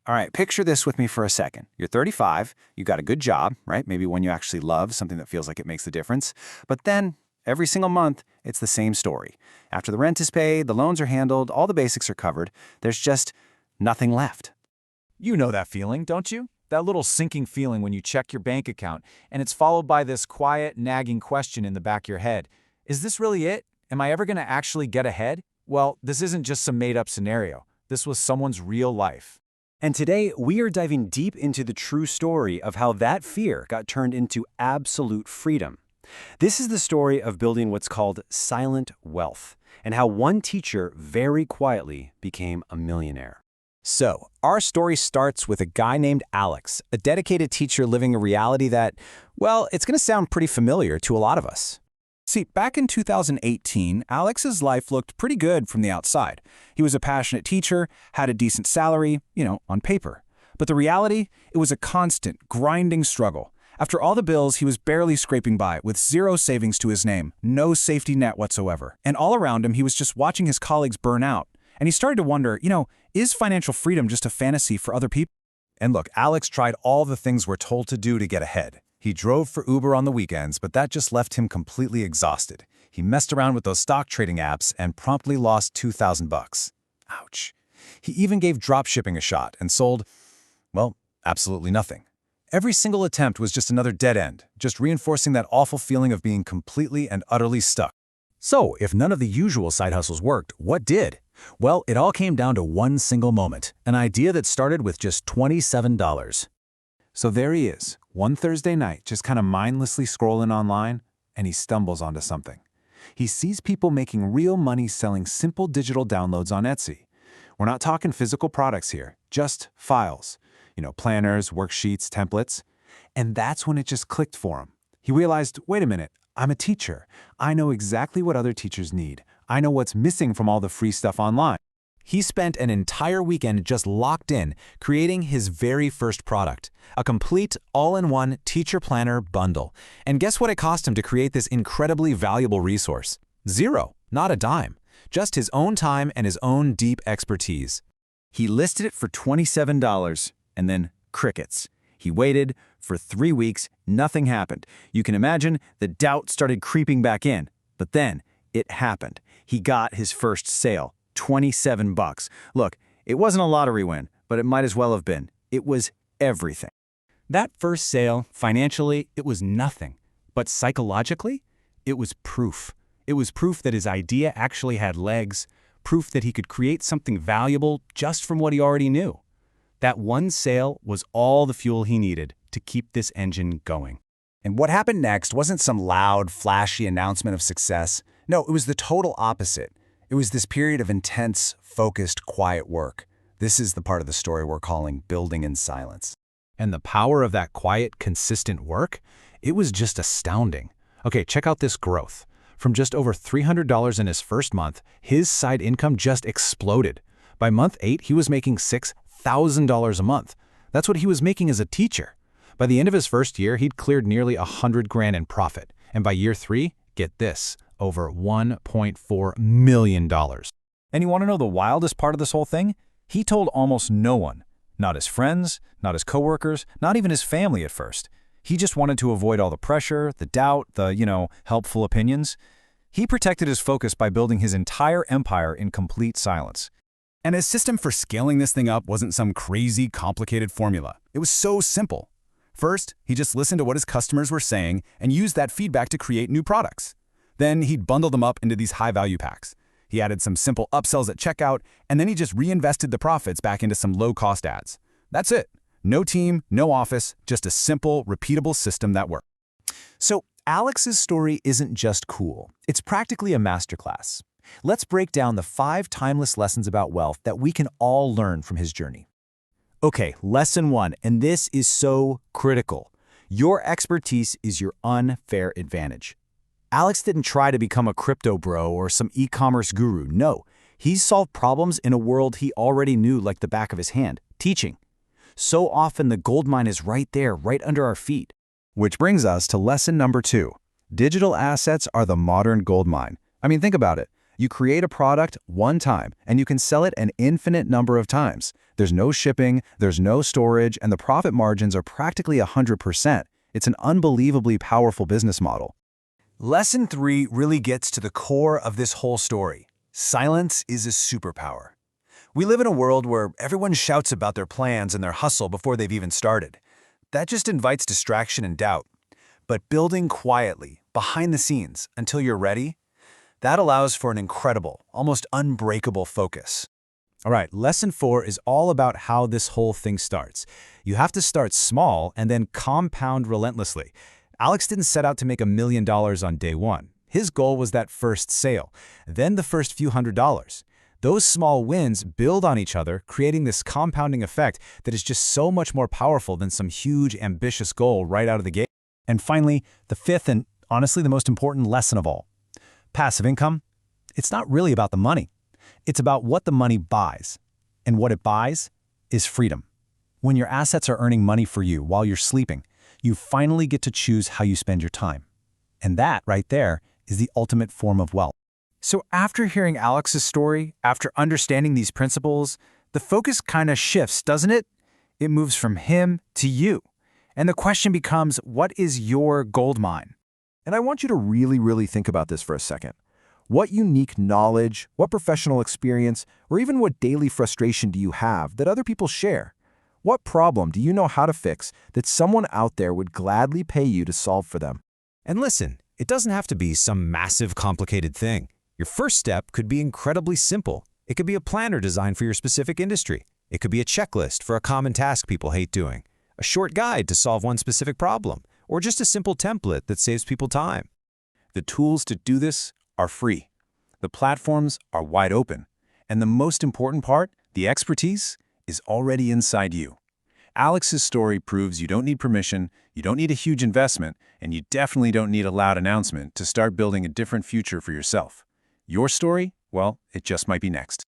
All right, picture this with me for a second. You're 35, you got a good job, right? Maybe one you actually love, something that feels like it makes a difference. But then, every single month, it's the same story. After the rent is paid, the loans are handled, all the basics are covered, there's just nothing left. You know that feeling, don't you? That little sinking feeling when you check your bank account and it's followed by this quiet, nagging question in the back of your head. Is this really it? Am I ever going to actually get ahead? Well, this isn't just some made-up scenario. This was someone's real life. And today, we are diving deep into the true story of how that fear got turned into absolute freedom. This is the story of building what's called silent wealth, and how one teacher very quietly became a millionaire. So, our story starts with a guy named Alex, a dedicated teacher living a reality that, well, it's going to sound pretty familiar to a lot of us. See, back in 2018, Alex's life looked pretty good from the outside. He was a passionate teacher, had a decent salary, on paper. But the reality, it was a constant, grinding struggle. After all the bills, he was barely scraping by, with zero savings to his name, no safety net whatsoever. And all around him, he was just watching his colleagues burn out. And he started to wonder, is financial freedom just a fantasy for other people? And look, Alex tried all the things we're told to do to get ahead. He drove for Uber on the weekends, but that just left him completely exhausted. He messed around with those stock trading apps and promptly lost $2,000. Ouch. He even gave dropshipping a shot and sold, well, absolutely nothing. Every single attempt was just another dead end, just reinforcing that awful feeling of being completely and utterly stuck. So, if none of the usual side hustles worked, what did? Well, it all came down to one single moment, an idea that started with just $27. So there he is, one Thursday night, just kind of mindlessly scrolling online, and he stumbles onto something. He sees people making real money selling simple digital downloads on Etsy. We're not talking physical products here, just files. Planners, worksheets, templates. And that's when it just clicked for him. He realized, wait a minute, I'm a teacher. I know exactly what other teachers need. I know what's missing from all the free stuff online. He spent an entire weekend just locked in, creating his very first product, a complete all-in-one teacher planner bundle. And guess what it cost him to create this incredibly valuable resource? Zero, not a dime, just his own time and his own deep expertise. He listed it for $27, and then crickets. He waited for 3 weeks, nothing happened. You can imagine the doubt started creeping back in. But then, it happened. He got his first sale. $27. Look, it wasn't a lottery win, but it might as well have been. It was everything. That first sale, financially, it was nothing. But psychologically, it was proof. It was proof that his idea actually had legs, proof that he could create something valuable just from what he already knew. That one sale was all the fuel he needed to keep this engine going. And what happened next wasn't some loud, flashy announcement of success. No, it was the total opposite. It was this period of intense, focused, quiet work. This is the part of the story we're calling building in silence. And the power of that quiet, consistent work? It was just astounding. Okay, check out this growth. From just over $300 in his first month, his side income just exploded. By month 8, he was making $6,000 a month. That's what he was making as a teacher. By the end of his first year, he'd cleared nearly $100,000 in profit. And by year 3, get this, over $1.4 million. And you want to know the wildest part of this whole thing? He told almost no one. Not his friends, not his coworkers, not even his family at first. He just wanted to avoid all the pressure, the doubt, the, helpful opinions. He protected his focus by building his entire empire in complete silence. And his system for scaling this thing up wasn't some crazy, complicated formula. It was so simple. First, he just listened to what his customers were saying and used that feedback to create new products. Then he'd bundle them up into these high-value packs. He added some simple upsells at checkout, and then he just reinvested the profits back into some low-cost ads. That's it. No team, no office, just a simple, repeatable system that worked. So Alex's story isn't just cool. It's practically a masterclass. Let's break down the 5 timeless lessons about wealth that we can all learn from his journey. Okay, lesson 1, and this is so critical. Your expertise is your unfair advantage. Alex didn't try to become a crypto bro or some e-commerce guru. No, he solved problems in a world he already knew like the back of his hand, teaching. So often the goldmine is right there, right under our feet. Which brings us to lesson number 2. Digital assets are the modern goldmine. I mean, think about it. You create a product one time, and you can sell it an infinite number of times. There's no shipping, there's no storage, and the profit margins are practically 100%. It's an unbelievably powerful business model. Lesson 3 really gets to the core of this whole story. Silence is a superpower. We live in a world where everyone shouts about their plans and their hustle before they've even started. That just invites distraction and doubt. But building quietly, behind the scenes, until you're ready, that allows for an incredible, almost unbreakable focus. All right, lesson 4 is all about how this whole thing starts. You have to start small and then compound relentlessly. Alex didn't set out to make $1 million on day one. His goal was that first sale, then the first few $100s. Those small wins build on each other, creating this compounding effect that is just so much more powerful than some huge, ambitious goal right out of the gate. And finally, the fifth and honestly the most important lesson of all. Passive income, it's not really about the money. It's about what the money buys. And what it buys is freedom. When your assets are earning money for you while you're sleeping, you finally get to choose how you spend your time. And that, right there, is the ultimate form of wealth. So after hearing Alex's story, after understanding these principles, the focus kind of shifts, doesn't it? It moves from him to you. And the question becomes, what is your gold mine? And I want you to really think about this for a second. What unique knowledge, what professional experience, or even what daily frustration do you have that other people share? What problem do you know how to fix that someone out there would gladly pay you to solve for them? And listen, it doesn't have to be some massive, complicated thing. Your first step could be incredibly simple. It could be a planner designed for your specific industry. It could be a checklist for a common task people hate doing, a short guide to solve one specific problem, or just a simple template that saves people time. The tools to do this are free. The platforms are wide open. And the most important part, the expertise, is already inside you. Alex's story proves you don't need permission, you don't need a huge investment, and you definitely don't need a loud announcement to start building a different future for yourself. Your story? Well, it just might be next.